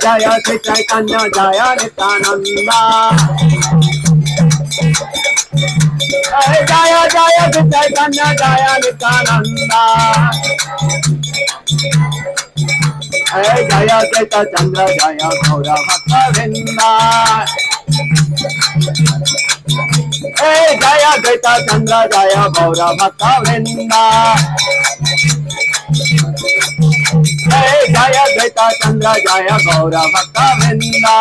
Jaya Sri Chaitanya Jaya Nityananda. Jaya Jaya Sri Chaitanya Jaya Nityananda. Jaya Chaitanya Chandra Jaya Gaura Bhakta Vrinda. Jaya Chaitanya Chandra Jaya Gaura Bhakta Vrinda. Jaya Chaitanya Chandra Jaya Gaura Bhakta Vrinda.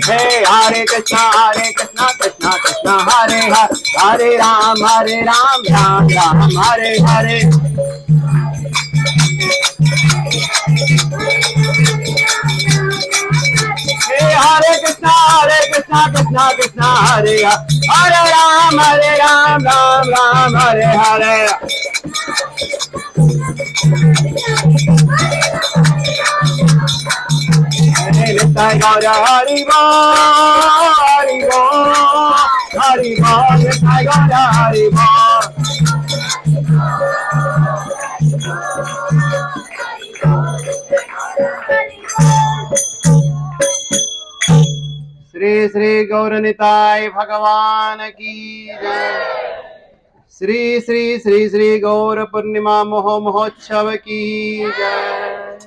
Hare Krishna Krishna Krishna Hare Hare, Hare Ram Ram Ram Hare Hare. Hare Krishna Krishna Krishna Hare Hare, Hare Ram Ram Ram Hare Hare. Nitai Gaura Hari Bol, Hari Bol, Hari Bol, Nitai Gaura Hari Bol. Shri Shri Gaur Nitai Bhagavan ki jai. Shri Shri Shri Shri Gaur Purnima Moho Mohotshav ki jai.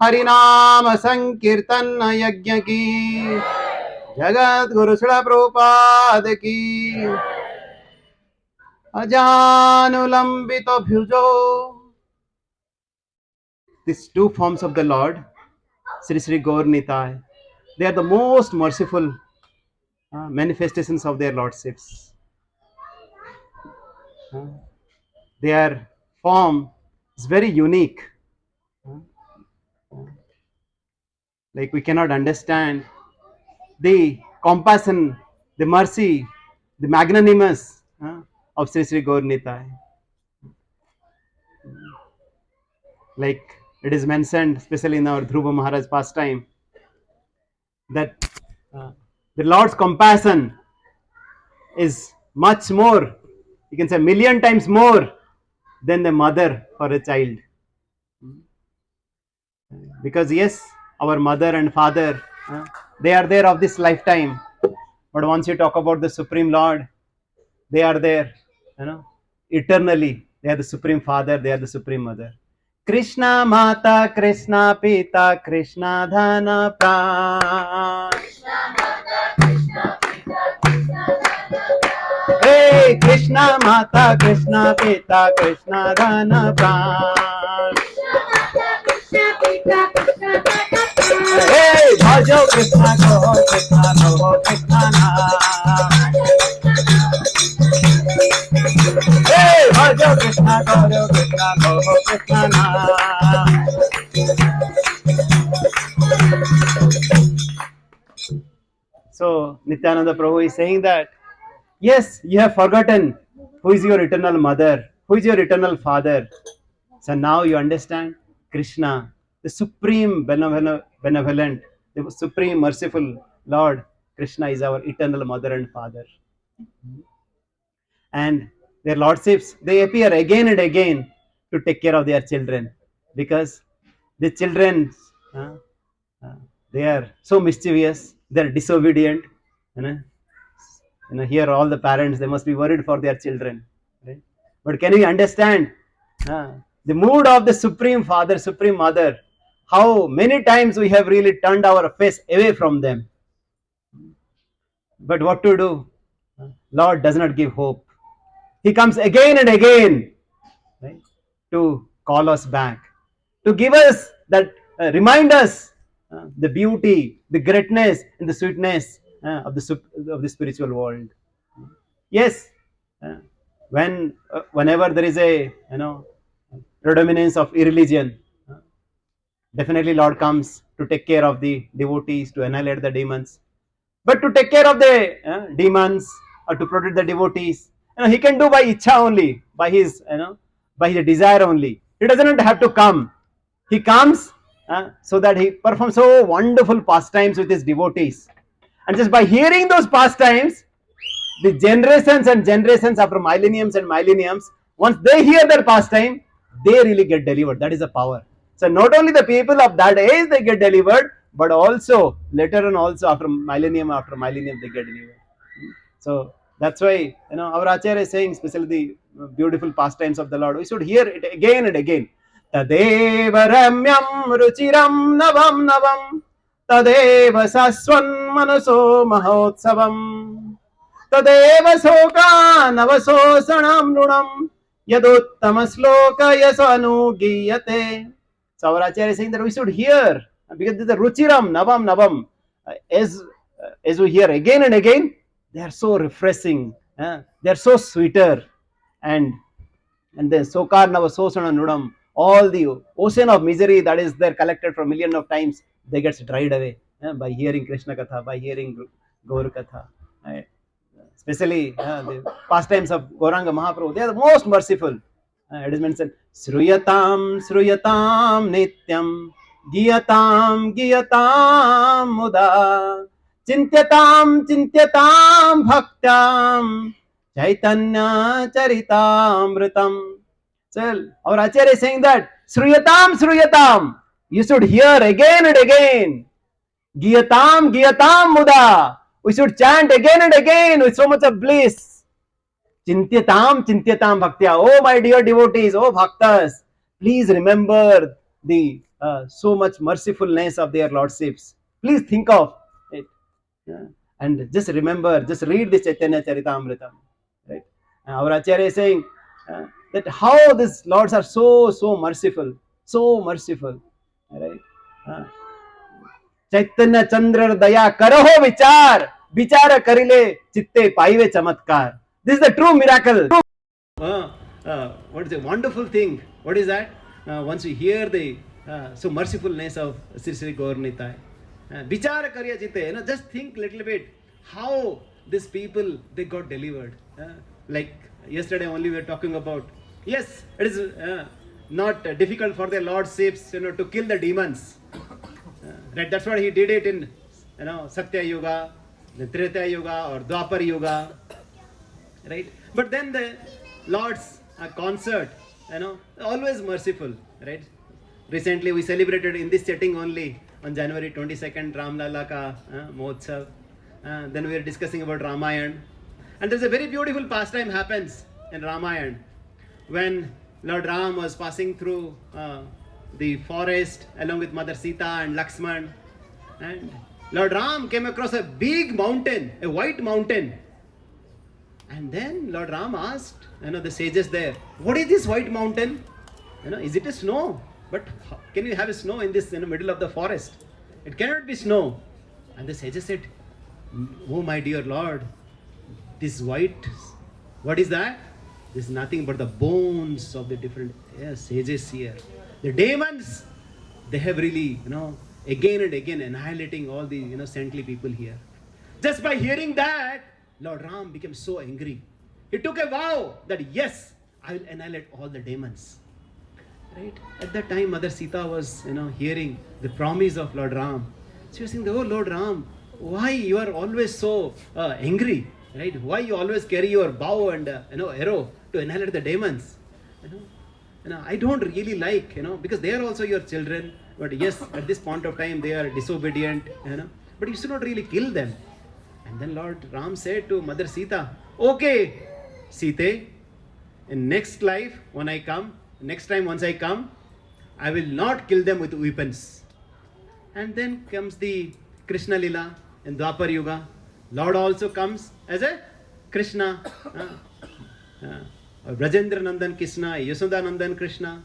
Hari Naam Sankirtan Yajna ki. Jagat Guru Srila Prabhupada ki. Ajanulambito Bhujo. These two forms of the Lord, Sri Sri Gaur Nitai, they are the most merciful manifestations of their lordships. Their form is very unique. Like we cannot understand the compassion, the mercy, the magnanimous of Sri Sri Gaur Nitai. Like it is mentioned, especially in our Dhruva Maharaj pastime, that the Lord's compassion is much more, you can say a million times more than the mother for a child. Because yes, our mother and father, they are there of this lifetime. But once you talk about the Supreme Lord, they are there, eternally. They are the Supreme Father, they are the Supreme Mother. Krishna Mata, Krishna Pita, Krishna Dhana Pran. Hey, Krishna Mata, Krishna Pita, Krishna Dhana Pran. Hey, Bhajo Krishna Go, Krishna Go, Krishna Na. Hey, Bhajo Krishna Go, Krishna Go, Krishna Na. So, Nityananda Prabhu is saying that, yes, you have forgotten who is your eternal mother, who is your eternal father. So now you understand Krishna, the supreme benevolent, the supreme merciful Lord. Krishna is our eternal mother and father. And their lordships, they appear again and again to take care of their children, because the children, they are so mischievous, they are disobedient. Here all the parents, they must be worried for their children, right? But can we understand the mood of the Supreme Father, Supreme Mother? How many times we have really turned our face away from them. But what to do? Lord does not give hope. He comes again and again, right, to call us back, to give us that, remind us the beauty, the greatness, and the sweetness of the spiritual world. Yes, whenever there is a predominance of irreligion, definitely Lord comes to take care of the devotees, to annihilate the demons. But to take care of the demons or to protect the devotees, he can do by ichha only, by his desire only. He doesn't have to come. He comes so that he performs so wonderful pastimes with his devotees, and just by hearing those pastimes, the generations and generations after millenniums and millenniums, once they hear their pastime, they really get delivered. That is the power. So not only the people of that age they get delivered, but also later on also after millennium they get delivered. So that's why our Acharya is saying, especially the beautiful pastimes of the Lord, we should hear it again and again. Tadeva ramyam ruchiram navam navam tadeva saswan manaso mahotsavam tadeva soka navasosanam nunam yaduttama yasanu. So our Acharya is saying that we should hear, because this is the ruchiram navam navam. As we hear again and again, they are so refreshing, they are so sweeter, and then sokar navasosana nudam, all the ocean of misery that is there collected from million of times, they gets dried away by hearing Krishna Katha, by hearing Gaur Katha. Especially the pastimes of Gauranga Mahaprabhu, they are the most merciful. It is mentioned, Sruyatam Sruyatam Nityam Giyatam Giyatam Muda Chintyatam Chintyatam Bhaktam Chaitanya Charitamritam. So our Acharya is saying that Sruyatam Sruyatam, you should hear again and again. Giyatam Giyatam Muda, we should chant again and again with so much of bliss. Chintyatam Chintyatam Bhaktya, oh my dear devotees, oh Bhaktas, please remember the so much mercifulness of their lordships. Please think of it. And just remember, just read this Chaitanya Charitamritam. Right? Our Acharya is saying that how these lords are so merciful, so merciful. Right? Chaitanya Chandra Daya Karaho Vichar, Vichara Karile Chitte Paive Chamatkar. This is the true miracle. What is a wonderful thing? What is that? Once you hear the so mercifulness of Sri Sri Gaur Nitai, Vichara Karya Chitte, just think little bit how these people they got delivered. Like yesterday only we were talking about. Yes, it is not difficult for the lordships, to kill the demons. Right, that's why he did it in Satya Yuga, the Treta Yuga or Dwapar Yuga. Right, but then the Lord's concert, always merciful. Right, recently we celebrated in this setting only on January 22nd Ram Lala ka Mahotsav. Then we were discussing about Ramayana, and there's a very beautiful pastime happens in Ramayana when Lord Ram was passing through the forest along with Mother Sita and Lakshman, and Lord Ram came across a big mountain, a white mountain, and then Lord Ram asked the sages there, what is this white mountain? Is it a snow? But how can you have a snow in this middle of the forest? It cannot be snow. And the sages said, oh my dear Lord, this white, what is that? This is nothing but the bones of the different sages here. The demons, they have really, again and again annihilating all the, saintly people here. Just by hearing that, Lord Ram became so angry. He took a vow that yes, I will annihilate all the demons. Right? At that time, Mother Sita was, hearing the promise of Lord Ram. She was saying, oh Lord Ram, why you are always so angry? Right? Why you always carry your bow and arrow to annihilate the demons? I don't really like, because they are also your children. But yes, at this point of time, they are disobedient, but you should not really kill them. And then Lord Ram said to Mother Sita, okay, Sita, in next life, when I come, next time once I come, I will not kill them with weapons. And then comes the Krishna Lila in Dwapar Yuga. Lord also comes as a Krishna. Brajendra Nandan Krishna, Yasoda Nandan Krishna.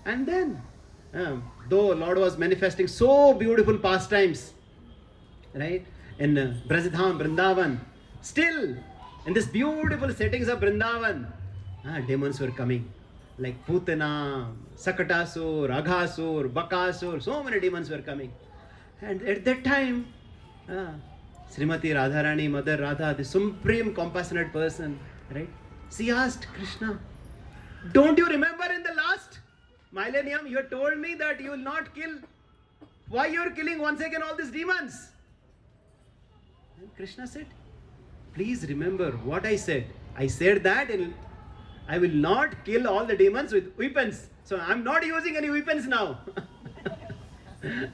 And then, though Lord was manifesting so beautiful pastimes, right, in Brajadham, Vrindavan, still in this beautiful settings of Vrindavan, demons were coming. Like Putana, Sakatasur, Aghasur, Bakasur, so many demons were coming. And at that time, Srimati Radharani, Mother Radha, the supreme compassionate person, right? She asked Krishna, don't you remember in the last millennium you had told me that you will not kill? Why you are killing once again all these demons? And Krishna said, please remember what I said. I said that I will not kill all the demons with weapons. So I am not using any weapons now.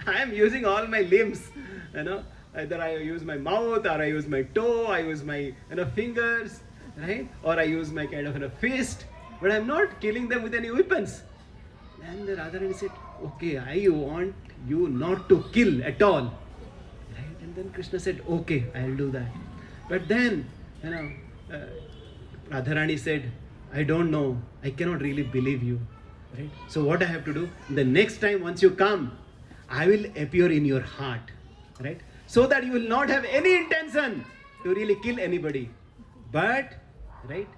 I am using all my limbs, you know. Either I use my mouth, or I use my toe, I use my fingers, right? Or I use my kind of fist, but I am not killing them with any weapons. And the Radharani said, okay, I want you not to kill at all, right? And then Krishna said, okay, I'll do that. But then, Radharani said, I don't know, I cannot really believe you, right? So what I have to do, the next time once you come, I will appear in your heart, right? So that you will not have any intention to really kill anybody. But, right?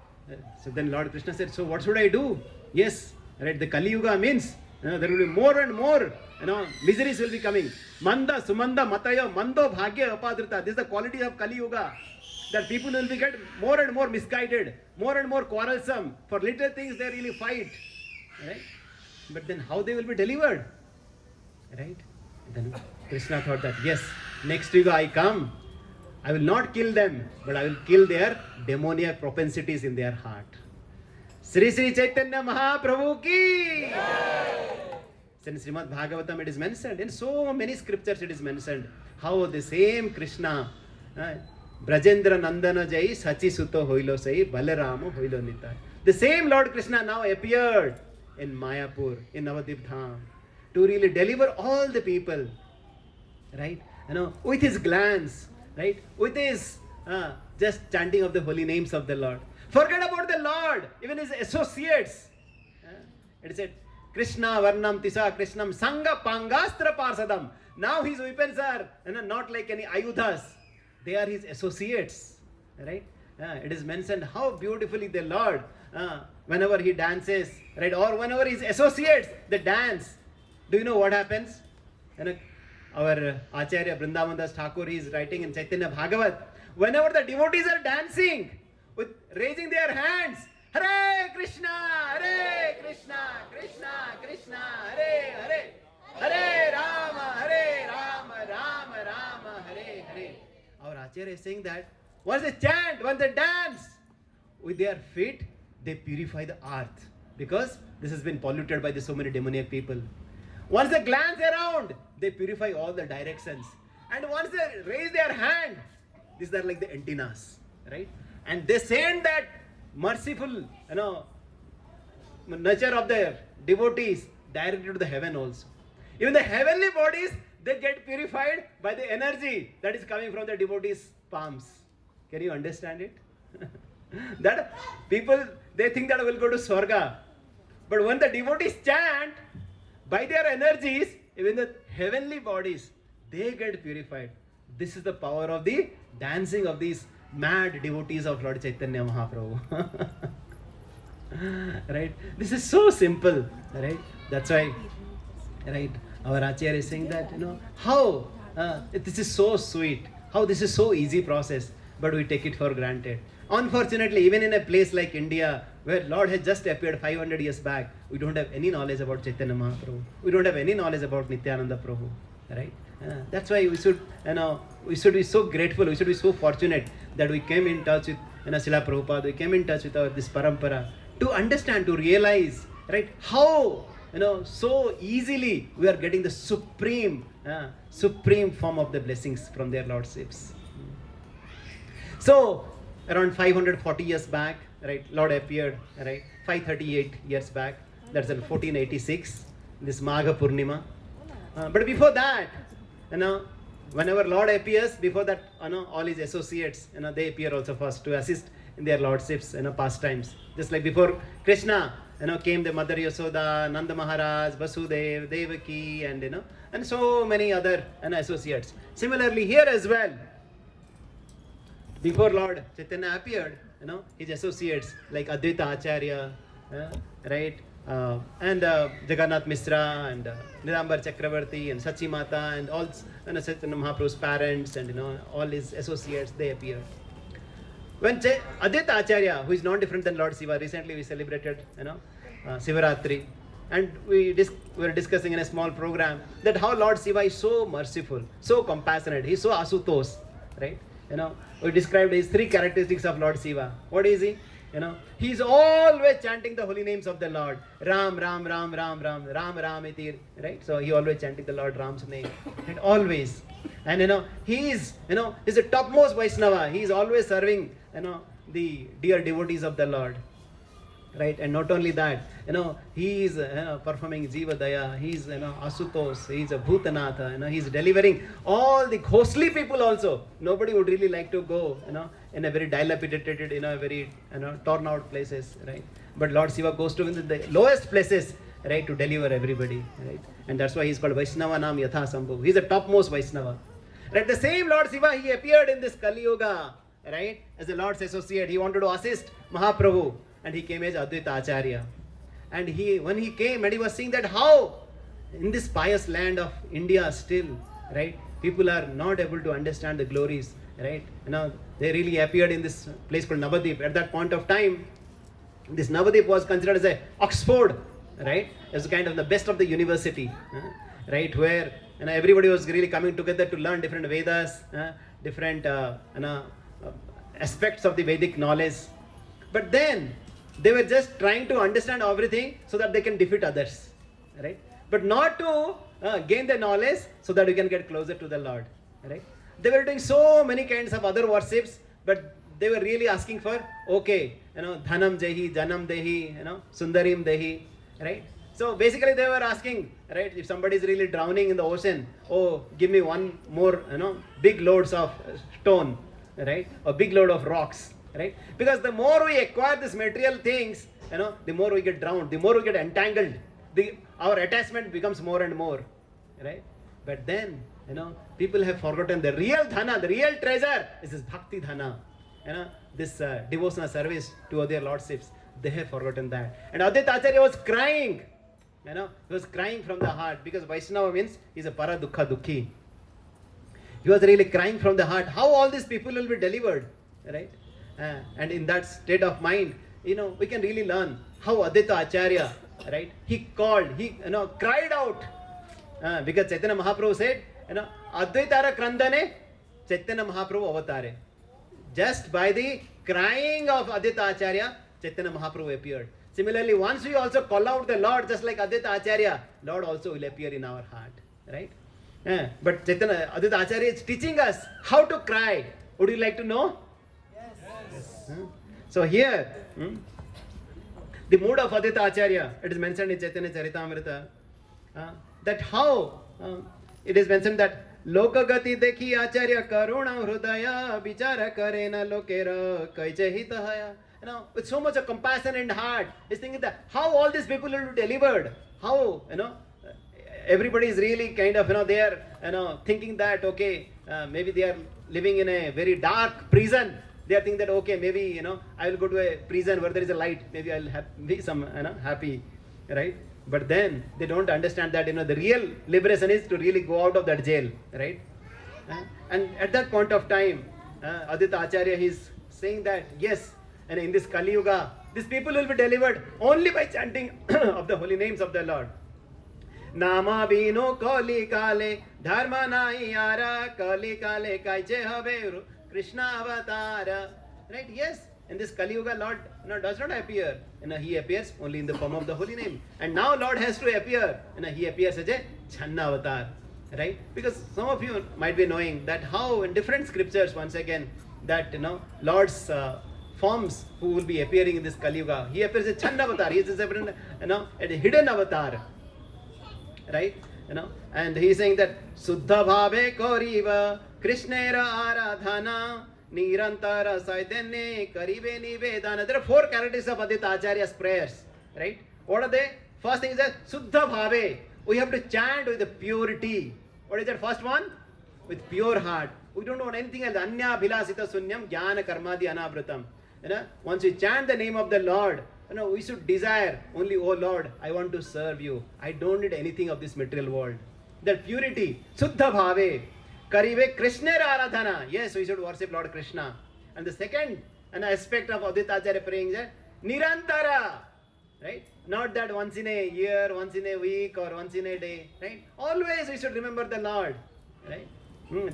So then Lord Krishna said, so what should I do? Yes, right? The Kali Yuga means there will be more and more, miseries will be coming. Manda, Sumanda, Matayo, Mando, Bhagya, Apadrita. This is the quality of Kali Yuga. That people will get more and more misguided, more and more quarrelsome. For little things they really fight, right? But then how they will be delivered, right? Then Krishna thought that, yes, next Yuga I come, I will not kill them, but I will kill their demoniac propensities in their heart. Sri Sri Chaitanya Mahaprabhu ki! In Srimad Bhagavatam it is mentioned, in so many scriptures it is mentioned, how the same Krishna, Brajendra Nandana Jai Sachi Suto Hoilo Sai Balarama Hoilo Nita. The same Lord Krishna now appeared in Mayapur, in Navadip Dham, to really deliver all the people, right? With his glance, right? With his just chanting of the holy names of the Lord. Forget about the Lord, even his associates. It said, Krishna Varnam Tisa Krishnam Sangha Pangastra Parsadam. Now his weapons are not like any ayudhas. They are his associates, right? It is mentioned how beautifully the Lord, whenever he dances, right? Or whenever his associates, they dance. Do you know what happens? Our Acharya Vrindavan Das Thakur is writing in Chaitanya Bhagavat. Whenever the devotees are dancing, with raising their hands, Hare Krishna, Hare Krishna, Krishna Krishna, Hare Hare, Hare Rama, Rama Rama, Hare Hare. Our Acharya is saying that once they chant, once they dance, with their feet, they purify the earth. Because this has been polluted by so many demoniac people. Once they glance around, they purify all the directions. And once they raise their hand, these are like the antennas, right? And they send that merciful, nature of the devotees directly to the heaven also. Even the heavenly bodies, they get purified by the energy that is coming from the devotees' palms. Can you understand it? That people, they think that will go to Swarga. But when the devotees chant, by their energies, even the heavenly bodies, they get purified. This is the power of the dancing of these mad devotees of Lord Chaitanya Mahaprabhu. Right? This is so simple, right? That's why, right, our Acharya is saying that, how this is so sweet, how this is so easy process, but we take it for granted. Unfortunately, even in a place like India, where Lord has just appeared 500 years back, we don't have any knowledge about Chaitanya Mahaprabhu. We don't have any knowledge about Nityananda Prabhu, right? That's why we should be so grateful, we should be so fortunate that we came in touch with Srila Prabhupada, we came in touch with this parampara, to understand, to realize, right, how, so easily we are getting the supreme form of the blessings from their lordships. So, around 540 years back, right, Lord appeared, right, 538 years back, that's in 1486, this Magha Purnima. But before that, whenever Lord appears, before that, all his associates, they appear also first to assist in their lordships, pastimes. Just like before Krishna, came the Mother Yasoda, Nanda Maharaj, Vasudev, Devaki, and so many other associates. Similarly, here as well, before Lord Chaitanya appeared, his associates like Advaita Acharya, right, and Jagannath Misra and Nidambar Chakravarti and Sachi Mata and all Chaitanya Mahaprabhu's parents and all his associates, they appeared. When Advaita Acharya, who is not different than Lord Shiva, recently we celebrated Sivaratri, and we were discussing in a small program that how Lord Shiva is so merciful, so compassionate, he is so asutos, right? We described his three characteristics of Lord Shiva. What is he? He's always chanting the holy names of the Lord. Ram, Ram, Ram, Ram, Ram, Ram, Ram, iti, right? So he always chanting the Lord Ram's name, and always. And he's a topmost Vaishnava. He's always serving, the dear devotees of the Lord. Right, and not only that, he is performing Jiva Daya, he's Asutos, he's a Bhutanatha, he's delivering all the ghostly people also. Nobody would really like to go, in a very dilapidated, very torn out places, right? But Lord Shiva goes to the lowest places, right, to deliver everybody, right? And that's why he's called Vaishnava Nam Yatha Sambhu. He's the topmost Vaishnava. Right, the same Lord Shiva, he appeared in this Kali Yuga, right, as the Lord's associate. He wanted to assist Mahaprabhu. And he came as Advaita Acharya. And when he came and he was seeing that how in this pious land of India still, right, people are not able to understand the glories, right? They really appeared in this place called Navadip. At that point of time, this Navadip was considered as a Oxford, right? As kind of the best of the university, right? Where everybody was really coming together to learn different Vedas, different aspects of the Vedic knowledge. But then they were just trying to understand everything so that they can defeat others, right? But not to gain the knowledge so that you can get closer to the Lord, right? They were doing so many kinds of other worships, but they were really asking for, okay, dhanam dehi, janam dehi, sundarim dehi, right? So basically they were asking, right, if somebody is really drowning in the ocean, oh, give me one more, big loads of stone, right, or big load of rocks. Right? Because the more we acquire these material things, the more we get drowned, the more we get entangled, our attachment becomes more and more, right? But then, people have forgotten the real dhana, the real treasure is this bhakti dhana, this devotional service to their lordships. They have forgotten that. And Advaita Acharya was crying, he was crying from the heart, because Vaishnava means he's a para dukkha dukhi. He was really crying from the heart, how all these people will be delivered, right? And in that state of mind, we can really learn how Advaita Acharya, right, he cried out, because Chaitanya Mahaprabhu said, Advaitara Krandane, Chaitanya Mahaprabhu avatare. Just by the crying of Advaita Acharya, Chaitanya Mahaprabhu appeared. Similarly, once we also call out the Lord, just like Advaita Acharya, Lord also will appear in our heart, right? But Advaita Acharya is teaching us how to cry. Would you like to know? So here, the mood of Advaita Acharya, it is mentioned in Chaitanya Charitamrita, that how it is mentioned that Lokagati dekhi Acharya karuna hrudaya vichara karena lokera kaije hitahaya. With so much of compassion in heart, is thinking that how all these people will be delivered, how everybody is really kind of they are thinking that okay, maybe they are living in a very dark prison. They are thinking that okay, maybe I will go to a prison where there is a light. Maybe I'll be some happy, right? But then they don't understand that the real liberation is to really go out of that jail, right? And at that point of time, Advaita Acharya is saying that yes, and in this Kali Yuga, these people will be delivered only by chanting of the holy names of the Lord. Nama bino kali kale dharma nai ara kali kale kaiche habe Krishna Avatara, right? Yes, in this Kali Yuga, Lord does not appear. He appears only in the form of the holy name. And now Lord has to appear. He appears as a Channa Avatar, right? Because some of you might be knowing that how in different scriptures, once again, that Lord's forms who will be appearing in this Kali Yuga, he appears as Channa Avatar. He is a hidden avatar, right? And he is saying that Suddha Bhave Koriva Krishnera Aradhana Nirantara Saitanya Karibe Nivedana. There are 4 characters of Advaita Acharya's prayers, right? What are they? First thing is that Suddha Bhave. We have to chant with the purity. What is that first one? With pure heart. We don't want anything else. Anya Bhilasita Sunyam Jnana Karmadi Anavratam. Once we chant the name of the Lord, we should desire only, oh Lord, I want to serve you. I don't need anything of this material world. That purity, Suddha Bhave, Karive Krishnera Aradhana. Yes, we should worship Lord Krishna. And the second aspect of Advaita Acharya praying is that Nirantara, right? Not that once in a year, once in a week, or once in a day, right? Always we should remember the Lord, right?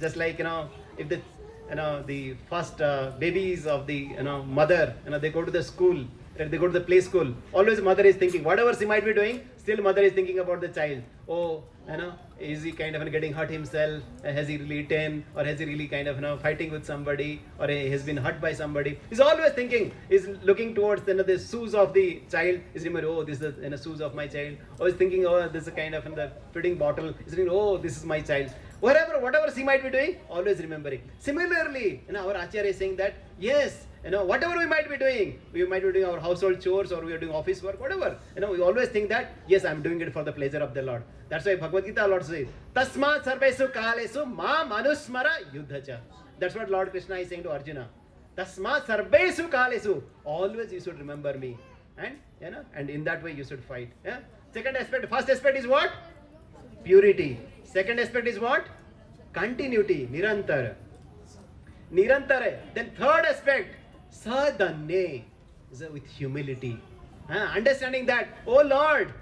Just like, if the the first babies of the mother, they go to the school, they go to the play school. Always mother is thinking, whatever she might be doing, still mother is thinking about the child. Oh, is he kind of getting hurt himself? Has he really eaten? Or has he really kind of fighting with somebody? Or he has been hurt by somebody? He's always thinking, he's looking towards the shoes of the child. He's remembering, oh, this is the shoes of my child. Or he's thinking, oh, this is kind of the feeding bottle. He's thinking, oh, this is my child. Whatever she might be doing, always remembering. Similarly, our Acharya is saying that, yes, whatever we might be doing our household chores, or we are doing office work, whatever. We always think that, yes, I'm doing it for the pleasure of the Lord. That's why Bhagavad Gita, Lord says, Tasmat sarvesu kalesu mam anusmara yuddhacha. That's what Lord Krishna is saying to Arjuna. Tasmat sarvesu kalesu. Always you should remember me. And in that way you should fight. Yeah? Second aspect, first aspect is what? Purity. Second aspect is what? Continuity. Nirantar. Then third aspect, sadhane, is with humility. Understanding that, oh Lord,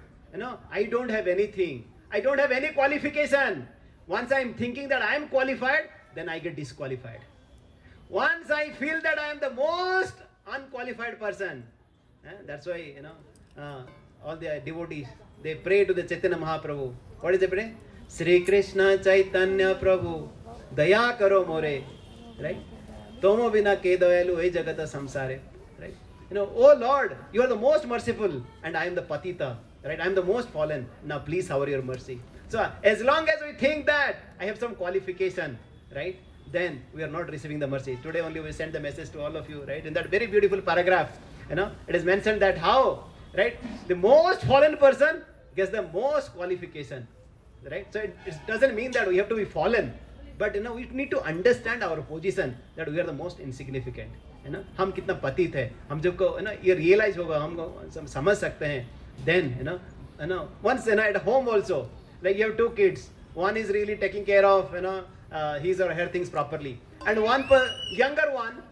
I don't have anything. I don't have any qualification. Once I am thinking that I am qualified, then I get disqualified. Once I feel that I am the most unqualified person, that's why, all the devotees, they pray to the Chaitanya Mahaprabhu. What is they pray? Sri Krishna Chaitanya Prabhu, Daya Karo More. Right? Tomo bina ke dayalu e jagata samsare. Right? Oh Lord, you are the most merciful and I am the patita. Right? I am the most fallen. Now please shower your mercy. So as long as we think that I have some qualification, right, then we are not receiving the mercy. Today only we sent the message to all of you, right? In that very beautiful paragraph, it is mentioned that how, right, the most fallen person gets the most qualification. Right? So it doesn't mean that we have to be fallen. But we need to understand our position, that we are the most insignificant. हम कितना पतित है, हम जब को ये realize होगा, हम समझ सकते हैं. Then once at home also, like you have two kids, one is really taking care of his or her things properly, and one younger one,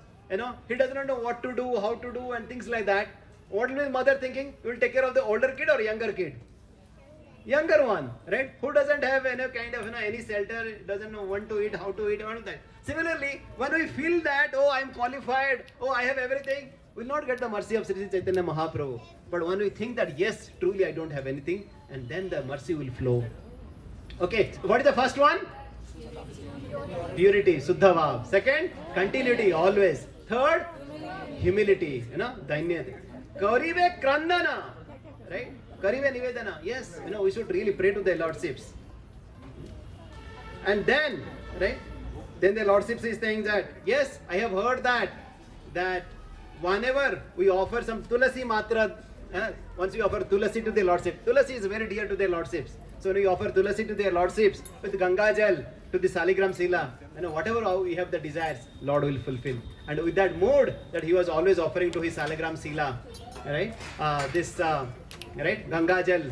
he does not know what to do, how to do, and things like that. What will the mother thinking? You will take care of the older kid or younger kid? Younger one, right? Who doesn't have any kind of any shelter, doesn't know when to eat, how to eat, all of that. Similarly, when we feel that, oh, I am qualified, oh, I have everything, we will not get the mercy of Sri Chaitanya Mahaprabhu. But when we think that, yes, truly I don't have anything, and then the mercy will flow. Okay, what is the first one? Purity, Suddha Bhav. Second, continuity, always. Third, humility, Dainyate. Kaurive Krandana, right? Karive Nivedana, yes, we should really pray to the Lordships. And then, right, then the Lordships is saying that, yes, I have heard that whenever we offer some Tulasi Matra, once we offer Tulasi to the Lordship, Tulasi is very dear to the Lordships. So when we offer Tulasi to the Lordships with Ganga Jal to the Saligram Sila, whatever we have the desires, Lord will fulfill. And with that mood that he was always offering to his Saligram Sila, right, right, Ganga Jal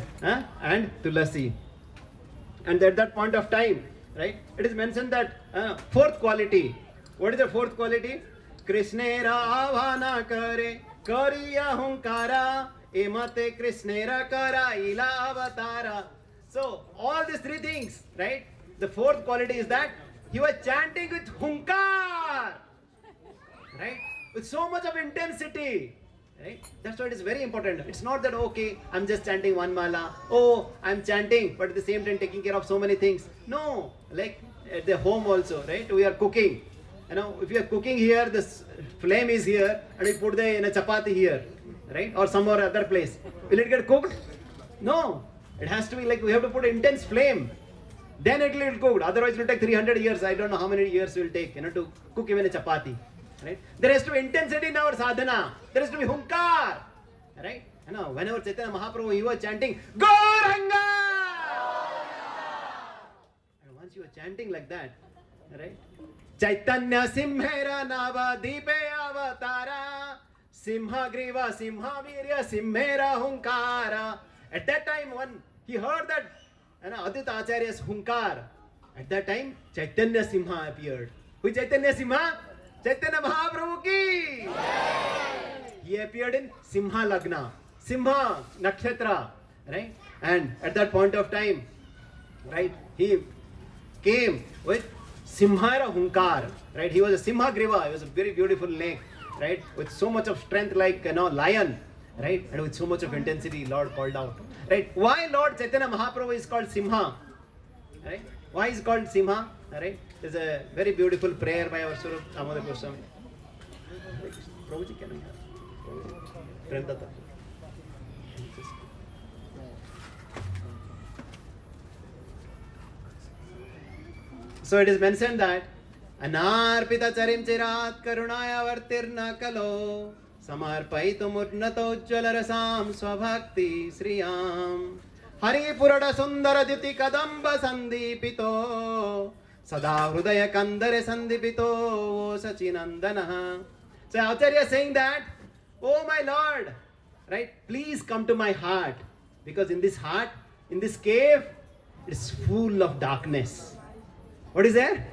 and Tulasi. And at that point of time, right, it is mentioned that fourth quality. What is the fourth quality? Krishnera avana kare kariya hunkara emate Krishnera kara ila avatara. So all these three things, right? The fourth quality is that he was chanting with hunkar, right? With so much of intensity. Right? That's why it is very important. It's not that, okay, I'm just chanting one mala. Oh, I'm chanting, but at the same time taking care of so many things. No, like at the home also, right? We are cooking. If you are cooking here, this flame is here, and we put the chapati here, right? Or some other place. Will it get cooked? No. It has to be like we have to put intense flame. Then it will get cooked. Otherwise, it will take 300 years. I don't know how many years it will take, to cook even a chapati. Right? There has to be intensity in our sadhana. There has to be hunkar. Right? Whenever Chaitanya Mahaprabhu, he was chanting, Gauranga! And once you are chanting like that, right? Chaitanya Simhera Nava Dipe Avatara Simha Griva Simha Virya Simhera Hunkara. At that time, when he heard that Aditya Acharya's hunkar, at that time, Chaitanya Simha appeared. Who is Chaitanya Simha? Chaitanya Mahaprabhu ki! He appeared in Simha Lagna, Simha Nakshatra, right? And at that point of time, right, he came with Simhara Hunkar, right? He was a Simha Griva, he was a very beautiful neck, right? With so much of strength like, lion, right? And with so much of intensity, Lord called out, right? Why Lord Chaitanya Mahaprabhu is called Simha, right? Why is called Simha, right? There's a very beautiful prayer by our Surup Amada Goswami. Prabhuji, can I have? So it is mentioned that Anarpita charim chirat karunaya vartirna kalo samarpaitum urnato ujjalarasam swabhakti sriyam Hari purada sundara diti kadamba sandipito sada hrudaya kandare sandipito sachinandana. So Acharya is saying that, oh my Lord, right, please come to my heart, because in this heart, in this cave, it is full of darkness. What is there?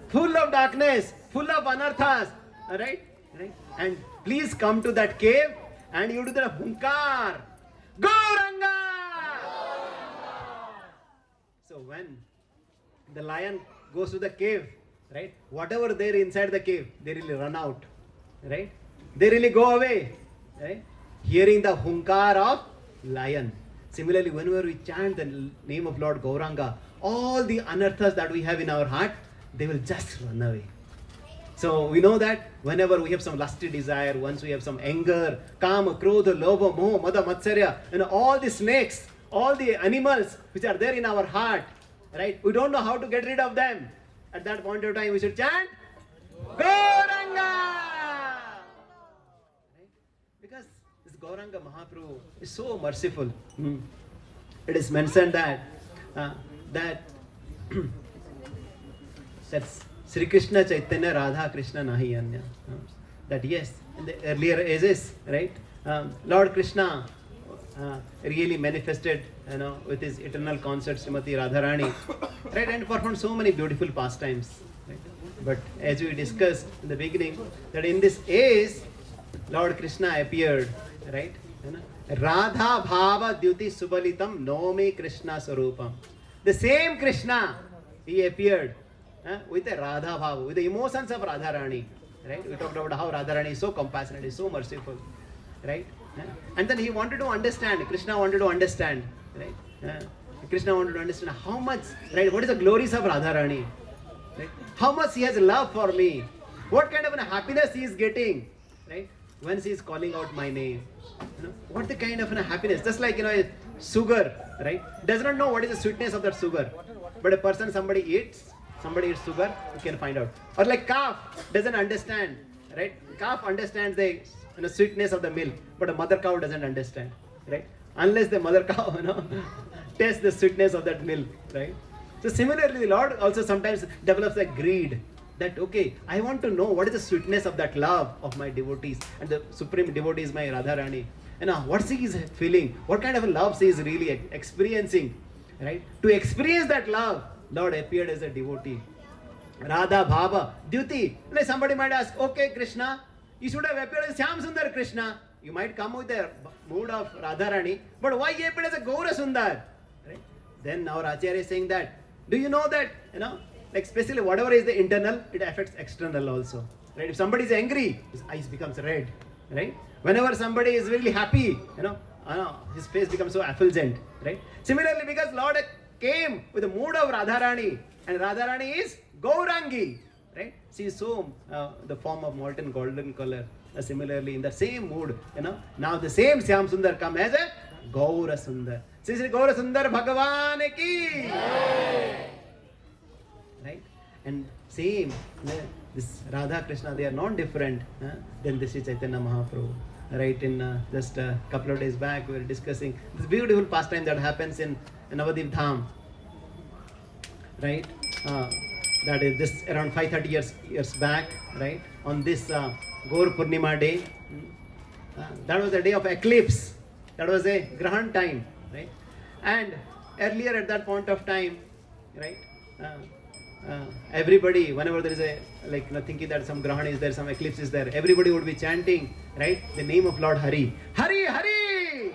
Full of darkness, full of anarthas. Alright? Right? And please come to that cave and you do the hunkar. Gauranga! So when the lion goes to the cave, right? Whatever there inside the cave, they really run out. Right? They really go away. Right? Hearing the hunkar of lion. Similarly, whenever we chant the name of Lord Gauranga, all the anarthas that we have in our heart, they will just run away. So we know that whenever we have some lusty desire, once we have some anger, kama, krodha, lobha, moha, mada, matsarya, all the snakes, all the animals which are there in our heart, right? We don't know how to get rid of them. At that point of time, we should chant Gauranga! Right? Because this Gauranga Mahaprabhu is so merciful. It is mentioned that that's Sri Krishna Chaitanya Radha Krishna Nahi Anya. That yes, in the earlier ages, right? Lord Krishna really manifested, with his eternal consort Srimati Radharani, right? And performed so many beautiful pastimes. Right? But as we discussed in the beginning, that in this age, Lord Krishna appeared, right? Radha Bhava Dyuti Subalitam Nomi Krishna Sarupam. The same Krishna, he appeared with a Radha Bhava, with the emotions of Radharani. Right? We talked about how Radharani is so compassionate, is so merciful. Right? And then he wanted to understand, Krishna wanted to understand. Right? Krishna wanted to understand how much, right? What is the glories of Radharani? Right? How much he has love for me. What kind of a happiness he is getting. Right? When he is calling out my name. What the kind of a happiness. Just like, sugar, right? Does not know what is the sweetness of that sugar. But a person, somebody eats sugar, you can find out. Or like calf, doesn't understand, right? Calf understands the sweetness of the milk, but a mother cow doesn't understand, right? Unless the mother cow, tastes the sweetness of that milk, right? So similarly, the Lord also sometimes develops a greed that, okay, I want to know what is the sweetness of that love of my devotees, and the supreme devotee is my Radharani. What she is feeling, what kind of a love she is really experiencing, right? To experience that love, Lord appeared as a devotee. Radha Bhava Dyuti. Like somebody might ask, okay, Krishna, you should have appeared as Shyam Sundar Krishna. You might come with the mood of Radharani, but why he appeared as a Gaura Sundar? Right? Then our Acharya is saying that, do you know that, like especially whatever is the internal, it affects external also. Right? If somebody is angry, his eyes becomes red. Right? Whenever somebody is really happy, his face becomes so effulgent. Right? Similarly, because Lord came with the mood of Radharani, and Radharani is Gaurangi, right? She is so the form of molten golden color. Similarly, in the same mood, now the same Shyam Sundar come as a Gaura Sundar. Sri Gaura Sundar Bhagavan ki, right? And same, this Radha Krishna, they are not different than this is Chaitanya Mahaprabhu. Right? In just a couple of days back, we were discussing this beautiful pastime that happens in Navadip Dham. Right? That is just around 530 years back, right? On this Gaur Purnima day, that was the day of eclipse. That was a Grahan time, right? And earlier at that point of time, right? Everybody, whenever there is a, thinking that some Grahan is there, some eclipse is there, everybody would be chanting, right? The name of Lord Hari. Hari, Hari!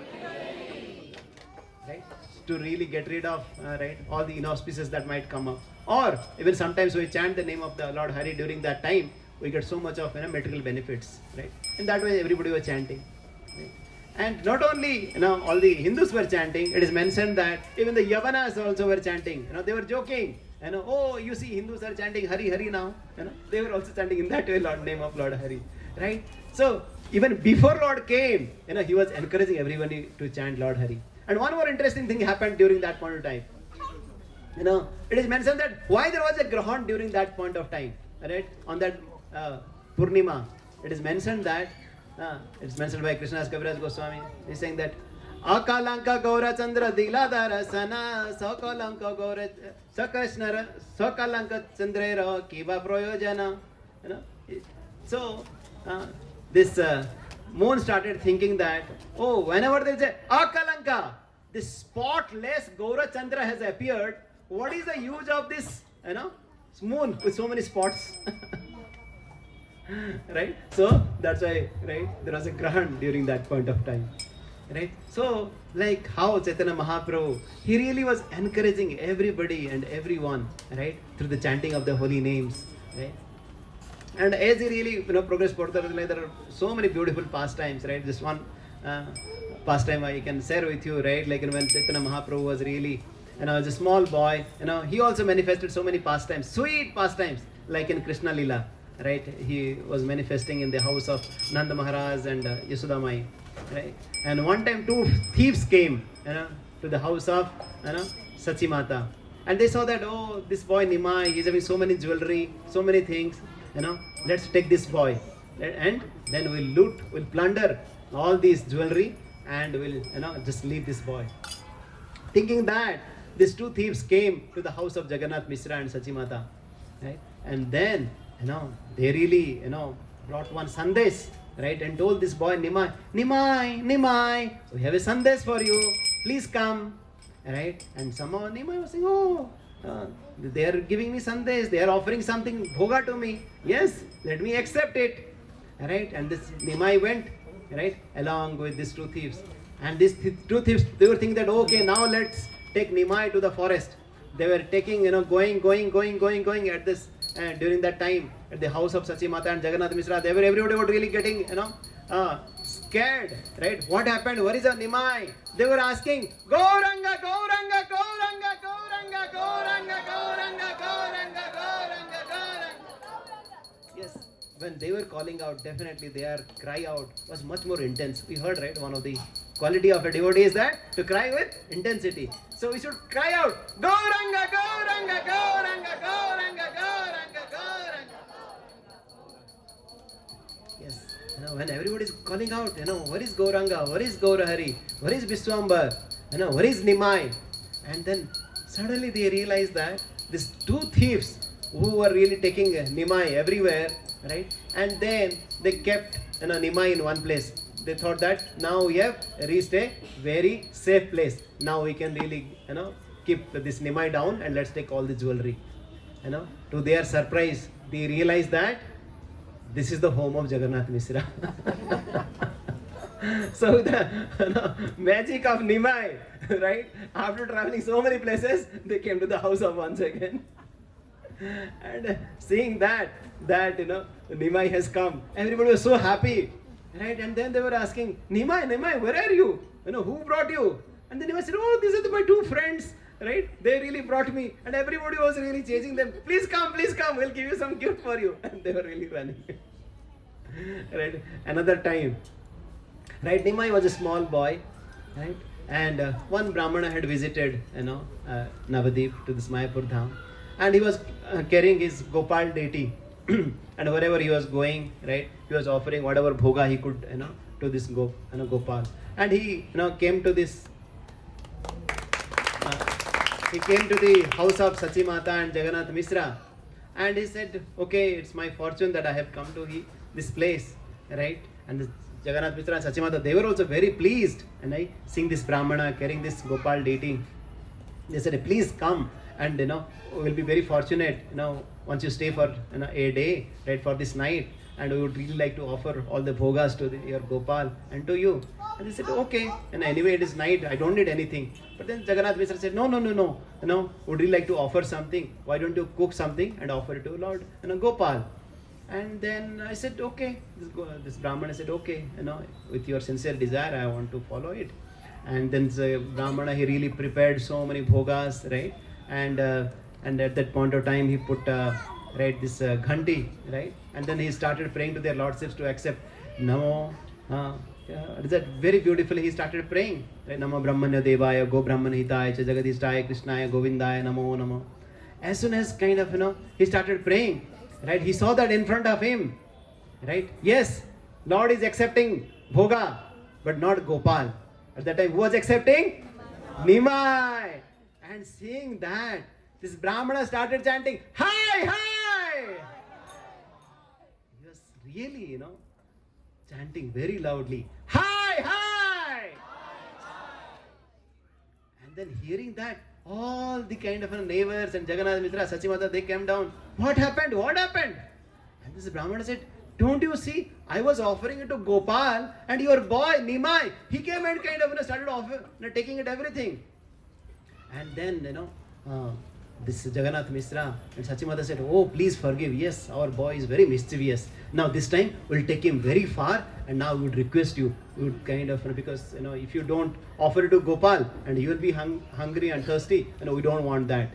Right? to really get rid of right, all the inauspices that might come up. Or even sometimes we chant the name of the Lord Hari during that time, we get so much of material benefits, right? In that way, everybody was chanting. Right? And not only all the Hindus were chanting, it is mentioned that even the Yavanas also were chanting. They were joking. Oh, you see, Hindus are chanting Hari Hari now. They were also chanting in that way, Lord, name of Lord Hari, right? So even before Lord came, he was encouraging everybody to chant Lord Hari. And one more interesting thing happened during that point of time. It is mentioned that why there was a Grahan during that point of time, right? On that Purnima, it is mentioned that it's mentioned by Krishnadas Kaviraj Goswami. He's saying that Akalanka Gaura Chandra Diladara Sana Sakalanka Gaura Sakashnara Sakalanka Chandrera Kiva Proyojana. So this moon started thinking that, oh, whenever there is a Akalanka, this spotless Gaura Chandra has appeared, what is the use of this moon with so many spots? Right? So that's why, right, there was a Grahan during that point of time. Right? So like how Chaitanya Mahaprabhu, he really was encouraging everybody and everyone, right, through the chanting of the holy names, right? And as he really progressed further, there are so many beautiful pastimes, right? This one pastime I can share with you, right? Like when Chaitanya Mahaprabhu was really as a small boy, he also manifested so many pastimes, sweet pastimes, like in Krishna Lila, right? He was manifesting in the house of Nanda Maharaj and Yashoda Mai, right? And one time 2 thieves came, to the house of, Sachi Mata, and they saw that, oh, this boy Nimai, he's having so many jewelry, so many things, let's take this boy, and then we'll loot, we'll plunder all these jewelry, and we'll, just leave this boy. Thinking that these 2 thieves came to the house of Jagannath Mishra and Sachi Mata, right? And then, they really, brought one sandesh, right? And told this boy, Nimai, we have a sandesh for you, please come, right? And somehow Nimai was saying, oh, they are giving me sandesh, they are offering something bhoga to me. Yes, let me accept it, right? And this Nimai went, right, along with these 2 thieves. And these 2 thieves, they were thinking that, okay, now let's take Nimai to the forest. They were taking, going at this, during that time, at the house of Sachi Mata and Jagannath Mishra, everybody were really getting, scared, right? What happened? Where is our Nimai? They were asking, Gauranga, Gauranga, Gauranga, Gauranga, Gauranga, Gauranga, Gauranga, Gauranga, Gauranga. Yes, when they were calling out, definitely their cry out was much more intense. We heard, right? One of the quality of a devotee is that to cry with intensity. So we should cry out, Gauranga, Gauranga, Gauranga, Gauranga, Gauranga, Gauranga. Yes, when everybody is calling out, where is Gauranga, where is Gaurahari, where is Vishwambar, where is Nimai? And then suddenly they realize that these 2 thieves who were really taking Nimai everywhere, right? And then they kept Nimai in one place. They thought that now we have reached a very safe place. Now we can really, keep this Nimai down and let's take all the jewelry. To their surprise, they realized that this is the home of Jagannath Mishra. So the magic of Nimai, right? After traveling so many places, they came to the house of once again. And seeing that Nimai has come, everybody was so happy. Right? And then they were asking, Nimai, where are you? Who brought you? And then Nimai said, oh, these are my 2 friends. Right? They really brought me. And everybody was really chasing them. Please come, we'll give you some gift for you. And they were really running. Right? Another time. Right? Nimai was a small boy. Right? And one Brahmana had visited, Navadip to this Mayapur Dham. And he was carrying his Gopal deity. And wherever he was going, right, he was offering whatever bhoga he could, to this Gopal. And he, came to this, he came to the house of Sachi Mata and Jagannath Mishra, and he said, okay, it's my fortune that I have come to this place, right? And the Jagannath Mishra and Sachi Mata, they were also very pleased. And I seeing this Brahmana carrying this Gopal deity, they said, please come, and we'll be very fortunate, once you stay for a day, right, for this night, and we would really like to offer all the bhogas to your Gopal and to you. And they said, okay. And anyway, it is night, I don't need anything. But then Jagannath Mishra said, no, would you like to offer something? Why don't you cook something and offer it to Lord Gopal? And then I said, okay. This Brahmana said, okay, with your sincere desire, I want to follow it. And then the Brahmana, he really prepared so many bhogas, right? And at that point of time, he put this ghanti, right? And then he started praying to their lordships to accept Namo. Is that very beautifully? He started praying, right? Namo Brahmanya Devaya, Go Brahman Hitaya, Jagadishtaya, Krishnaya, Govindaya, Namo Namo. As soon as he started praying, right? He saw that in front of him, right? Yes, Lord is accepting bhoga, but not Gopal. At that time, who was accepting? Nimai. And seeing that, this Brahmana started chanting, hi, hi! He was really, chanting very loudly, hi, hi! And then hearing that, all the kind of neighbors and Jagannath Mishra, Sachimata, they came down. What happened? What happened? And this Brahmana said, don't you see? I was offering it to Gopal, and your boy Nimai, he came and started offering, taking it everything. And then this Jagannath Mishra and Sachimata said, oh, please forgive. Yes, our boy is very mischievous. Now this time we'll take him very far, and now we would request you. We would because if you don't offer it to Gopal and you will be hungry and thirsty, we don't want that.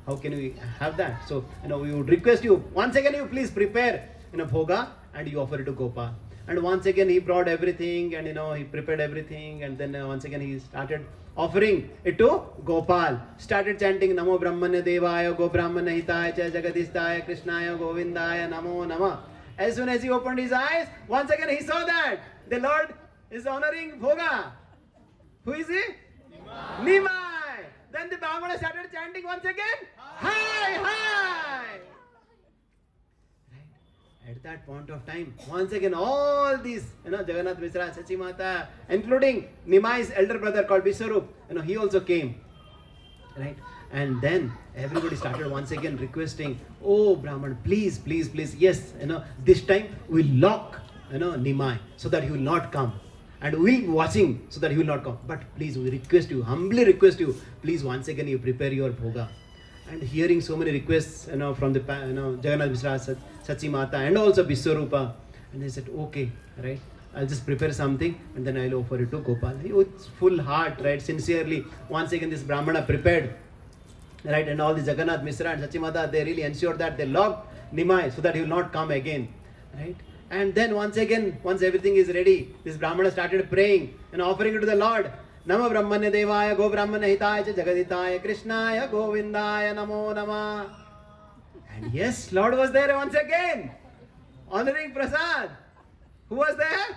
How can we have that? So we would request you once again, you please prepare bhoga and you offer it to Gopal. And once again he brought everything, and he prepared everything, and then once again he started offering it to Gopal. Started chanting Namo Brahmanya Devaya, Go Brahmanya Hitaya, Jagadishtaya, Krishnaya, Govindaya, Namo Nama. As soon as he opened his eyes, once again he saw that the Lord is honoring bhoga. Who is he? Nimai. Then the Brahmana started chanting once again, hi, hi. At that point of time, once again, all these, Jagannath Mishra, Sachimata, including Nimai's elder brother called Vishwarup, he also came, right? And then everybody started once again requesting, oh Brahman, please, please, please, yes, this time we'll lock, Nimai, so that he will not come. And we'll be watching so that he will not come. But please, we request you, humbly request you, please once again you prepare your bhoga. And hearing so many requests, from the Jagannath Mishra, Sachimata, and also Vishwarupa, and they said, okay, right, I'll just prepare something and then I'll offer it to Gopal. With full heart, right, sincerely, once again this Brahmana prepared, right, and all the Jagannath Mishra and Sachimata, they really ensured that they locked Nimai so that he will not come again, right. And then once again, once everything is ready, this Brahmana started praying and offering it to the Lord. Namo Brahmanya Devaya, Go Brahmanya Hitaya, Jagaditaya, Krishnaya, Govindaya, Namo Nama. And yes, Lord was there once again, honoring Prasad. Who was there?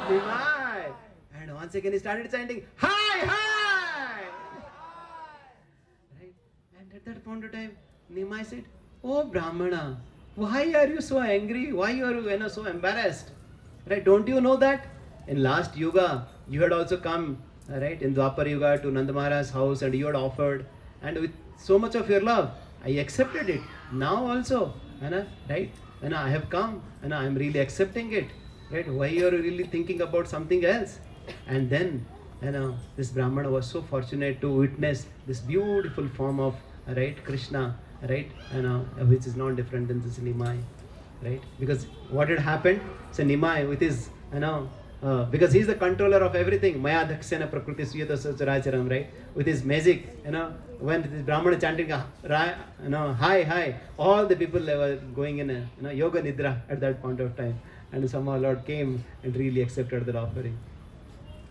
Nimai. And once again he started chanting, hi, hi. Right? And at that point of time, Nimai said, oh Brahmana, why are you so angry? Why are you so embarrassed? Right? Don't you know that in last Yuga, you had also come, right, in Dwapar Yuga to Nanda Maharaj's house, and you had offered, and with so much of your love, I accepted it. Now also, right, I have come, and I am really accepting it. Right? Why you are really thinking about something else? And then, this Brahmana was so fortunate to witness this beautiful form of, right, Krishna, right, which is not different than this Nimai, right? Because what had happened? So Nimai with his, because he is the controller of everything, Maya Dakshana Prakriti Suyata Sacharacharam, right? With his magic, when this Brahmana chanting, hi, hi, all the people were going in yoga nidra at that point of time, and somehow Lord came and really accepted their offering.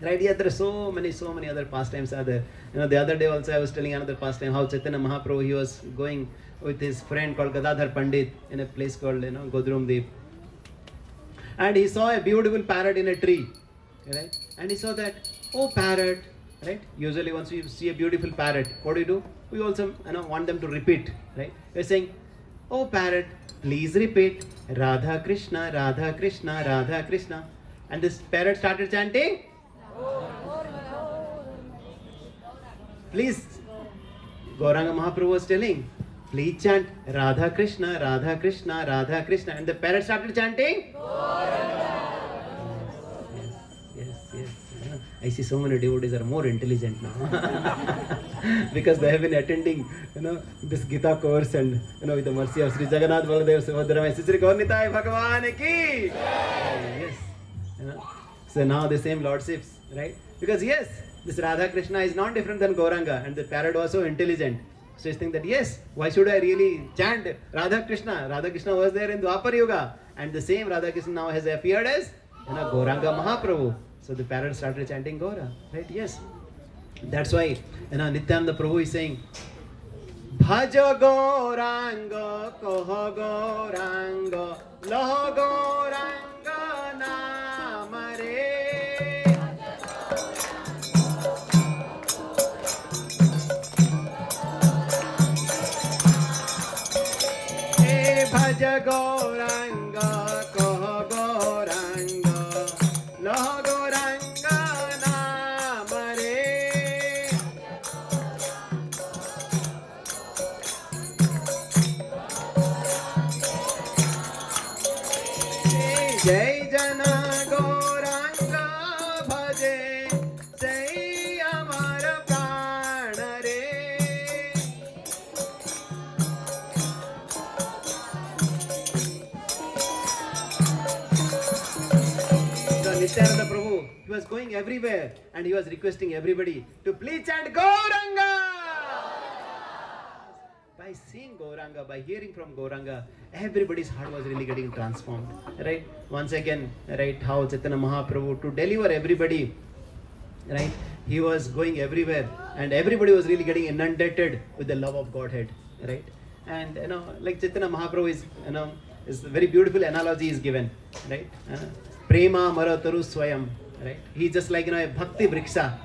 Right? Yeah, there are so many other pastimes are there. The other day also I was telling another pastime how Chaitanya Mahaprabhu, he was going with his friend called Gadadhar Pandit in a place called Godrum Deep. And he saw a beautiful parrot in a tree, right? And he saw that, oh parrot, right? Usually once we see a beautiful parrot, what do? We also want them to repeat, right? We're saying, oh parrot, please repeat Radha Krishna, Radha Krishna, Radha Krishna. And this parrot started chanting, please, Gauranga Mahaprabhu was telling, please chant Radha Krishna, Radha Krishna, Radha Krishna. And the parrot started chanting. Yes. I see so many devotees are more intelligent now because they have been attending, this Gita course, and with the mercy of Sri Jagannath Baladev Subhadra Sri Gaur Nitai Bhagavan ki. Yes. So now the same lordships, right? Because yes, this Radha Krishna is not different than Gauranga, and the parrot was so intelligent. So he's thinking that yes, why should I really chant Radha Krishna? Radha Krishna was there in Dwapar Yuga, and the same Radha Krishna now has appeared as Gauranga Mahaprabhu. So the parrot started chanting Gaura, right? Yes. That's why Nityananda Prabhu is saying, Bhaja Gauranga, Koha Gauranga, Laha Gauranga Namare. Bhaja Gauranga, Koha Gauranga, Laha Gauranga Namare. Jai Jana Gauranga Bhaje, Jai Amar Pranare. Nityananda Prabhu, he was going everywhere and he was requesting everybody to please chant Gauranga. By seeing Gauranga, by hearing from Gauranga, everybody's heart was really getting transformed, right? Once again, right, how Chaitanya Mahaprabhu, to deliver everybody, right, he was going everywhere and everybody was really getting inundated with the love of Godhead, right? And like Chaitanya Mahaprabhu is a very beautiful analogy is given, right? Prema Marataru Swayam, right? He's just like a Bhakti Vriksha.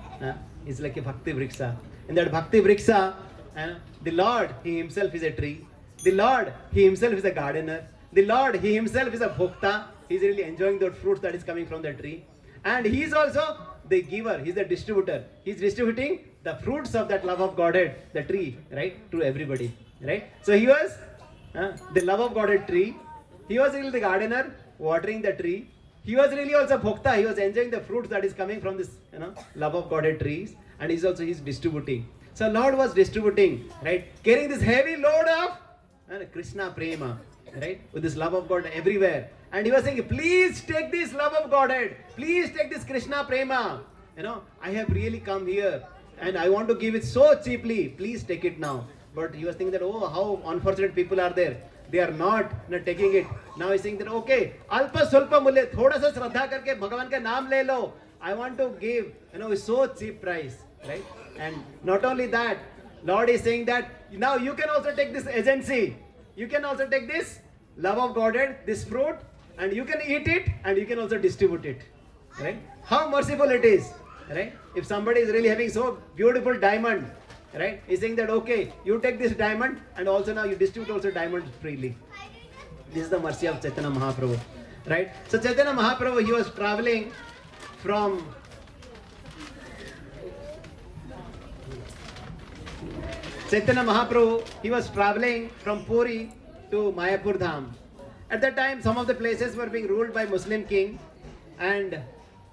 He's like a Bhakti Vriksha. In that Bhakti Vriksha, the Lord, He Himself is a tree. The Lord, He Himself is a gardener. The Lord, He Himself is a Bhokta. He's really enjoying the fruit that is coming from the tree. And He is also the giver. He's the distributor. He's distributing the fruits of that love of Godhead, the tree, right, to everybody, right? So He was the love of Godhead tree. He was really the gardener, watering the tree. He was really also Bhokta. He was enjoying the fruits that is coming from this, love of Godhead trees. And he's distributing. So Lord was distributing, right? Carrying this heavy load of Krishna Prema, right? With this love of God everywhere. And he was saying, please take this love of Godhead. Please take this Krishna Prema. I have really come here and I want to give it so cheaply. Please take it now. But he was thinking that, oh, how unfortunate people are there. They are not taking it. Now he's saying that, okay, alpa sulpa mulya, thoda sa shraddha karke Bhagavan ka naam le lo. I want to give, with so cheap price, right? And not only that, Lord is saying that now you can also take this agency. You can also take this love of Godhead, this fruit, and you can eat it and you can also distribute it, right? How merciful it is, right? If somebody is really having so beautiful diamond, right? He's saying that, okay, you take this diamond and also now you distribute also diamonds freely. This is the mercy of Chaitanya Mahaprabhu, right? So Chaitanya Mahaprabhu, he was traveling from Puri to Mayapur Dham. At that time, some of the places were being ruled by Muslim king, and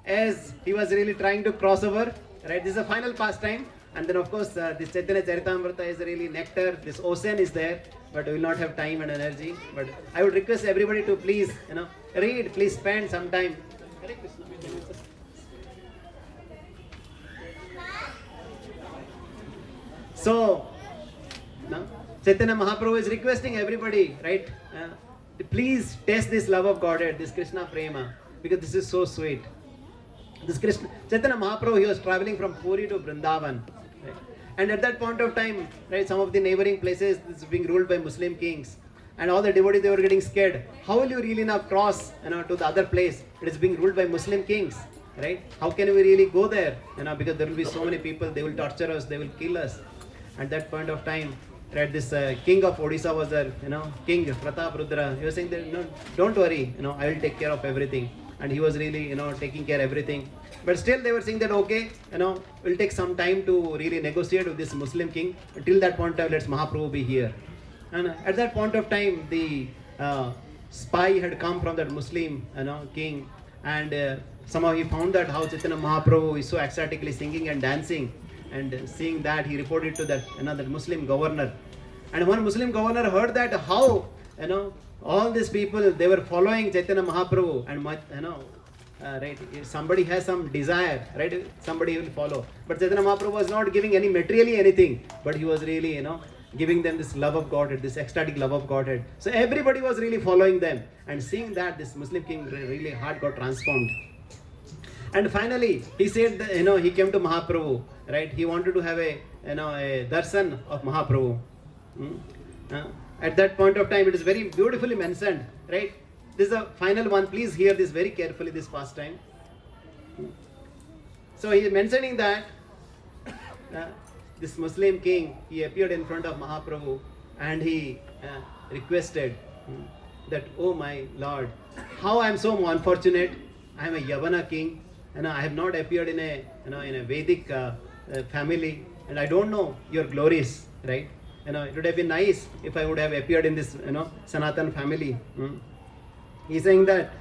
as he was really trying to cross over, right? This is the final pastime. And then of course, this Chaitanya Charitamrita is really nectar. This ocean is there, but we will not have time and energy. But I would request everybody to please, read, please spend some time. Hare Krishna. So, Chaitanya Mahaprabhu is requesting everybody, right? To please taste this love of Godhead, this Krishna Prema, because this is so sweet. This Chaitanya Mahaprabhu, he was traveling from Puri to Vrindavan. Right? And at that point of time, right, some of the neighboring places is being ruled by Muslim kings. And all the devotees, they were getting scared. How will you really now cross, to the other place? It is being ruled by Muslim kings, right? How can we really go there? Because there will be so many people, they will torture us, they will kill us. At that point of time, right, this king of Odisha was there, King Pratap Rudra. He was saying that, no, don't worry, I will take care of everything. And he was really, taking care of everything. But still they were saying that, okay, we'll take some time to really negotiate with this Muslim king. Until that point of time, let's Mahaprabhu be here. And at that point of time, the spy had come from that Muslim, king, and somehow he found that how Chaitanya Mahaprabhu is so ecstatically singing and dancing, and seeing that, he reported to that that Muslim governor. And one Muslim governor heard that how all these people, they were following Chaitanya Mahaprabhu, and right, if somebody has some desire, right, somebody will follow. But Chaitanya Mahaprabhu was not giving any materially anything, but he was really giving them this love of Godhead, this ecstatic love of Godhead. So everybody was really following them, and seeing that, this Muslim king really heart got transformed. And finally, he said that, he came to Mahaprabhu, right? He wanted to have a darshan of Mahaprabhu. At that point of time, it is very beautifully mentioned, right? This is the final one. Please hear this very carefully, this pastime. So he is mentioning that this Muslim king, he appeared in front of Mahaprabhu, and he requested that, oh my Lord, how I am so unfortunate. I am a Yavana king, and I have not appeared in a in a Vedic family, and I don't know your glories, right? It would have been nice if I would have appeared in this Sanatan family. He's saying that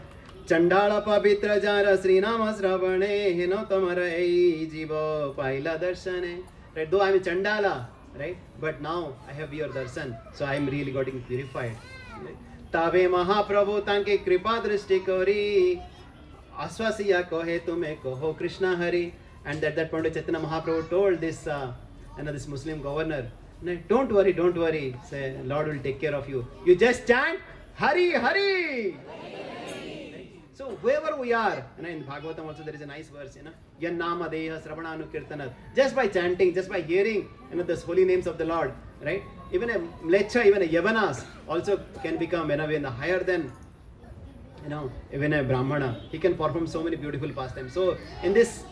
Chandala Pavitra Jara Srinama Sravane Hino Tamara Jiva Paila Darshane. Right? Though I am a Chandala, right? But now I have your darshan, so I am really getting purified. Tabe Mahaprabhu Tanke Kripa Drishti Kori Aswasiya Kohe Tume Koho Krishna Hari. And at that point, Chaitanya Mahaprabhu told this this Muslim governor, don't worry, say, Lord will take care of you. You just chant Hari Hari. So wherever we are, in Bhagavatam also there is a nice verse, Yannama Deha Sravananu Kirtana. Just by chanting, just by hearing, the holy names of the Lord, right? Even a Mlecha, even a Yavanas also can become, higher than, even a Brahmana. He can perform so many beautiful pastimes. So in this,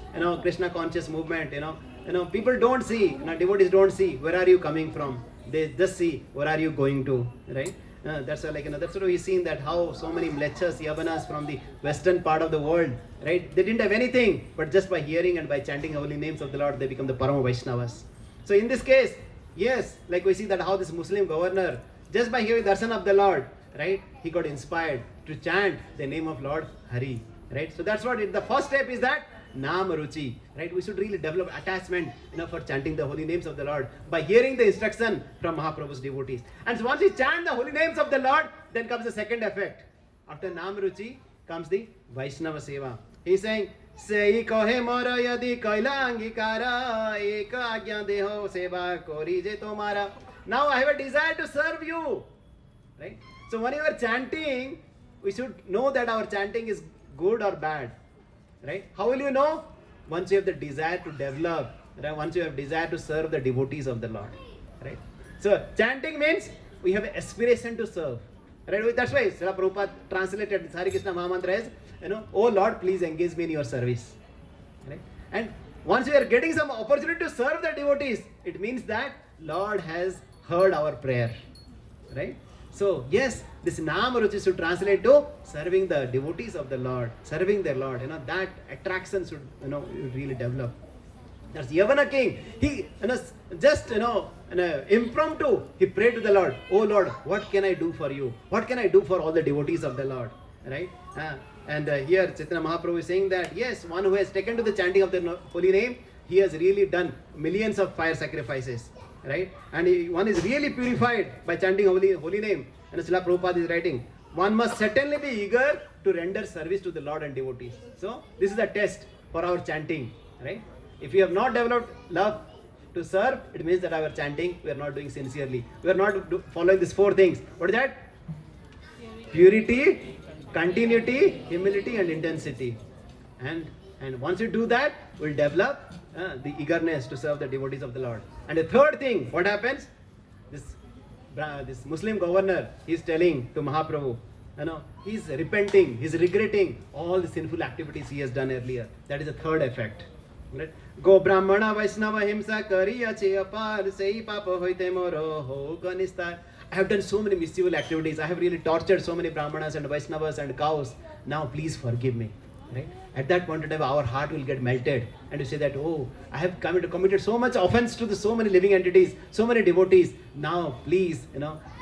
Krishna conscious movement, people don't see, devotees don't see where are you coming from. They just see where are you going to, right? That's why, that's what we've seen, that how so many Mlechas, Yavanas from the western part of the world, right? They didn't have anything, but just by hearing and by chanting holy names of the Lord, they become the Parama Vaishnavas. So in this case, yes, like we see that how this Muslim governor, just by hearing darshan of the Lord, right, he got inspired to chant the name of Lord Hari, right? So that's what the first step is, that Nam Ruchi, right? We should really develop attachment, for chanting the holy names of the Lord by hearing the instruction from Mahaprabhu's devotees. And so once we chant the holy names of the Lord, then comes the second effect. After Nam Ruchi comes the Vaishnava Seva. He's saying, Sei kohe mora yadi kaila angikara eka agya deho seva kori je tomara. Now I have a desire to serve you, right? So when you are chanting, we should know that our chanting is good or bad. Right? How will you know? Once you have the desire to develop, right? Once you have desire to serve the devotees of the Lord, right? So chanting means we have an aspiration to serve, right? That's why Srila Prabhupada translated Hare Krishna Mahamantra as, oh Lord, please engage me in your service, right? And once we are getting some opportunity to serve the devotees, it means that Lord has heard our prayer, right? So yes, this Nam Ruchi should translate to serving the devotees of the Lord, serving their Lord. That attraction should really develop. That's Yavana king. He just impromptu, he prayed to the Lord. Oh Lord, what can I do for you? What can I do for all the devotees of the Lord? Right? And here Chaitanya Mahaprabhu is saying that yes, one who has taken to the chanting of the holy name, he has really done millions of fire sacrifices. Right? And one is really purified by chanting holy name. And Srila Prabhupada is writing, one must certainly be eager to render service to the Lord and devotees. So this is a test for our chanting, right? If we have not developed love to serve, it means that our chanting we are not doing sincerely. We are not following these four things. What is that? Purity, continuity, humility, and intensity. And once you do that, we'll develop the eagerness to serve the devotees of the Lord. And the third thing, what happens? This Muslim governor, he's telling to Mahaprabhu, he's repenting, he's regretting all the sinful activities he has done earlier. That is the third effect. Right? Go Brahmana Vaishnava Himsa Kariya Cheyapar Sei Papa Hoite Moro Ho Kanistar. I have done so many mischievous activities. I have really tortured so many Brahmanas and Vaishnavas and cows. Now please forgive me. right? At that point in time, our heart will get melted, and you say that, oh, I have committed so much offense to so many living entities, so many devotees. Now, please,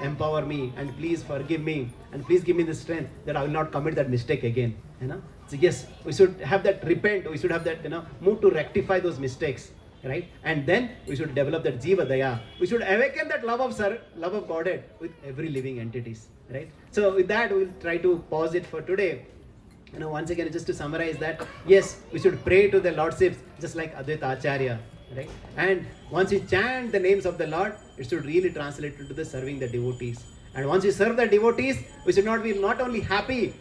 empower me, and please forgive me, and please give me the strength that I will not commit that mistake again. So yes, we should have that repent. We should have that move to rectify those mistakes, right? And then we should develop that jiva daya. We should awaken that love of Godhead with every living entities, right? So with that, we'll try to pause it for today. Once again, just to summarize that, yes, we should pray to the Lordships just like Advaita Acharya, right? And once you chant the names of the Lord, it should really translate into the serving the devotees. And once you serve the devotees, we should not be not only happy,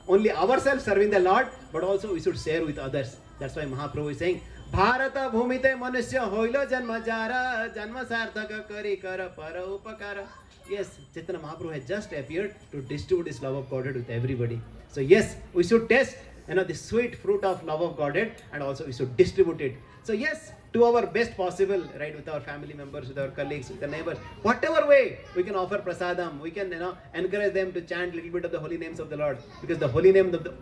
only ourselves serving the Lord, but also we should share with others. That's why Mahaprabhu is saying, Bharata bhumite manusya hoilo janma jara janma sarthaka kari kara para upakara. Yes, Chaitanya Mahaprabhu has just appeared to distribute his love of Godhead with everybody. So yes, we should taste the sweet fruit of love of Godhead, and also we should distribute it. So yes, to our best possible, right, with our family members, with our colleagues, with the neighbors, whatever way we can offer prasadam, we can encourage them to chant a little bit of the holy names of the Lord, because the holy name of the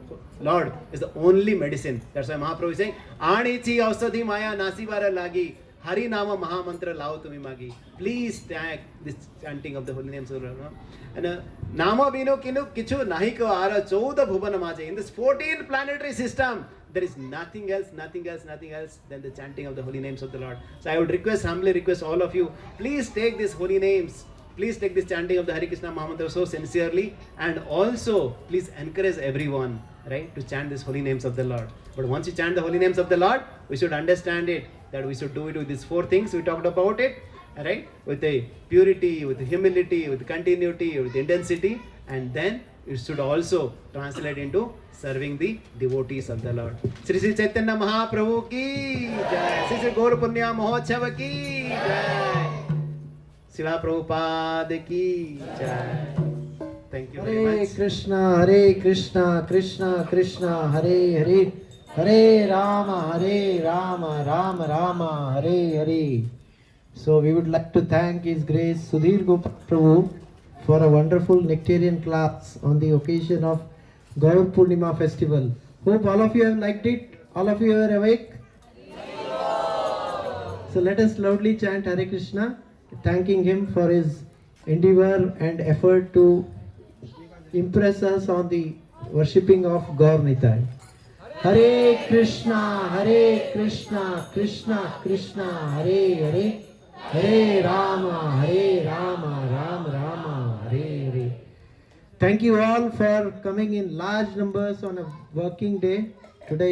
Lord is the only medicine. That's why Mahaprabhu is saying, Anichi ausadhi maya nasivara lagi Hari Nama Mahamantra Lao Tumi Magi. Please tag this chanting of the holy names of the Lord. And Nama Vino Kinu Kichu Nahiko Ara Chouda Bhuvana Maje. In this 14 planetary system, there is nothing else than the chanting of the holy names of the Lord. So I would humbly request all of you, please take these holy names. Please take this chanting of the Hare Krishna Mahamantra so sincerely, and also please encourage everyone, right, to chant these holy names of the Lord. But once you chant the holy names of the Lord, we should understand it, that we should do it with these 4 things we talked about it, right, with the purity, with the humility, with the continuity, with the intensity, and then it should also translate into serving the devotees of the Lord. Sri Sri Chaitanya Mahaprabhu ki jai. Sri Sri Gaur Purnima Mahotsav ki jai. Srila Prabhupada ki jai. Thank you very much. Hare Krishna, Krishna Krishna, Hare Hare, Hare Rama, Rama Rama, Hare Hare. So we would like to thank His Grace Sudhir Gopal Prabhu for a wonderful nectarian class on the occasion of Gaur Purnima festival. Hope all of you have liked it. All of you are awake. So let us loudly chant Hare Krishna, thanking him for his endeavor and effort to impress us on the worshipping of Gaur Nitai. Hare Krishna, Krishna Krishna, Hare Hare, Hare Rama, Rama, Hare Hare. Thank you all for coming in large numbers on a working day. Today